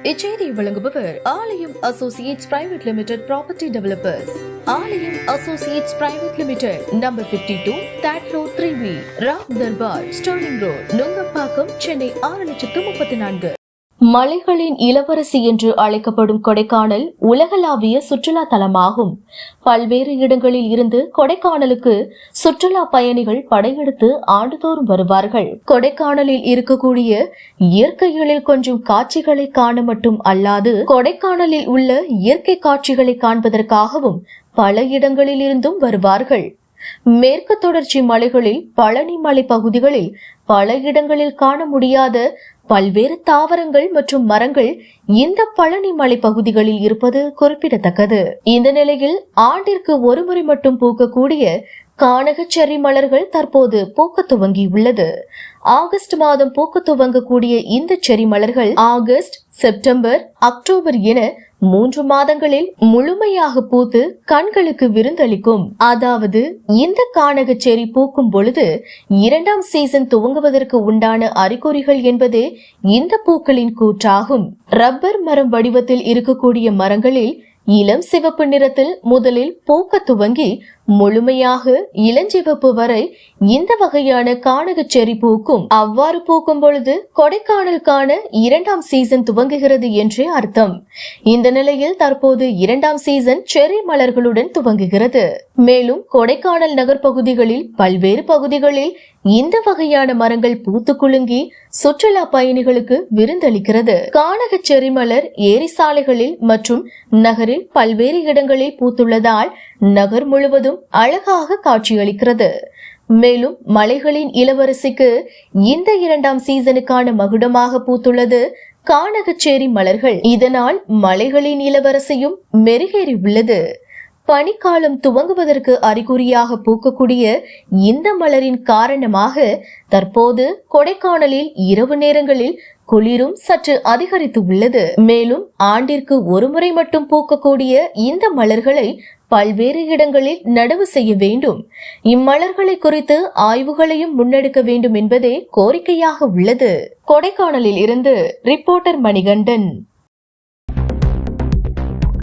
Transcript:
இச்செய்தியை வழங்குபவர் Aalayam associates private limited property developers. Aalayam associates private limited, number 52, third floor, 3B, Ram Darbar, sterling road, Nungambakkam, Chennai 6,34,000. மலைகளின் இளவரசி என்று அழைக்கப்படும் கொடைக்கானல் உலகளாவிய சுற்றுலா தலமாகும். பல்வேறு இடங்களில் இருந்து கொடைக்கானலுக்கு சுற்றுலா பயணிகள் படையெடுத்து ஆண்டுதோறும் வருவார்கள். கொடைக்கானலில் இருக்கக்கூடிய இயற்கை எழில் கொஞ்சம் காட்சிகளை காண மட்டும் அல்லாது, கொடைக்கானலில் உள்ள இயற்கை காட்சிகளை காண்பதற்காகவும் பல இடங்களில் இருந்தும் வருவார்கள். மேற்கு தொடர்ச்சி மலைகளில், பழனி மலை பகுதிகளில் பல இடங்களில் காண முடியாத பல்வேறு தாவரங்கள் மற்றும் மரங்கள் இந்த பழனி மலை பகுதிகளில் இருப்பது குறிப்பிடத்தக்கது. இந்த நிலையில் ஆண்டிற்கு ஒருமுறை மட்டும் பூக்கக்கூடிய கானக செர்ரி மலர்கள் தற்போது பூக்க துவங்கியுள்ளது. ஆகஸ்ட் மாதம் பூக்க துவங்கக்கூடிய இந்த செர்ரி மலர்கள் ஆகஸ்ட், செப்டம்பர், அக்டோபர் என 3 மாதங்களில் முழுமையாக பூத்து கண்களுக்கு விருந்தளிக்கும். அதாவது இந்த கானக செர்ரி பூக்கும் பொழுது 2ஆம் சீசன் துவங்குவதற்கு உண்டான அறிகுறிகள் என்பதே இந்த பூக்களின் கூற்றாகும். ரப்பர் மரம் வடிவத்தில் இருக்கக்கூடிய மரங்களில் இளம் சிவப்பு நிறத்தில் முதலில் பூக்க துவங்கி முழுமையாக இளஞ்சிவப்பு வரை இந்த வகையான கானக செர்ரி பூக்கும். அவ்வாறு பூக்கும் பொழுது கொடைக்கானலுக்கான 2ஆம் சீசன் துவங்குகிறது என்றே அர்த்தம். இந்த நிலையில் தற்போது 2ஆம் சீசன் செர்ரி மலர்களுடன் துவங்குகிறது. மேலும் கொடைக்கானல் நகர் பகுதிகளில் பல்வேறு பகுதிகளில் இந்த வகையான மரங்கள் பூத்து குலுங்கி சுற்றுலா பயணிகளுக்கு விருந்தளிக்கிறது. கானக செர்ரி மலர் ஏரி சாலைகளில் மற்றும் நகரில் பல்வேறு இடங்களில் பூத்துள்ளதால் நகர் முழுவதும் அழகாக காட்சியளிக்கிறது. மேலும் மலைகளின் இளவரசிக்கு இந்த 2ஆம் சீசனுக்கான மகுடமாக பூத்துள்ளது கானக செர்ரி மலர்கள். இதனால் மலைகளின் இளவரசியும் மெருகேறி உள்ளது. பனிக்காலம் துவங்குவதற்கு அறிகுறியாக பூக்கக்கூடிய இந்த மலரின் காரணமாக தற்போது கொடைக்கானலில் இரவு நேரங்களில் குளிரும் சற்று அதிகரித்து உள்ளது. மேலும் ஆண்டிற்கு ஒருமுறை மட்டும் பூக்கக்கூடிய இந்த மலர்களை பல்வேறு இடங்களில் நடவு செய்ய வேண்டும். இம்மலர்களை குறித்து ஆய்வுகளையும் முன்னெடுக்க வேண்டும் என்பதே கோரிக்கையாக உள்ளது. கொடைக்கானலில் இருந்து ரிப்போர்ட்டர் மணிகண்டன்.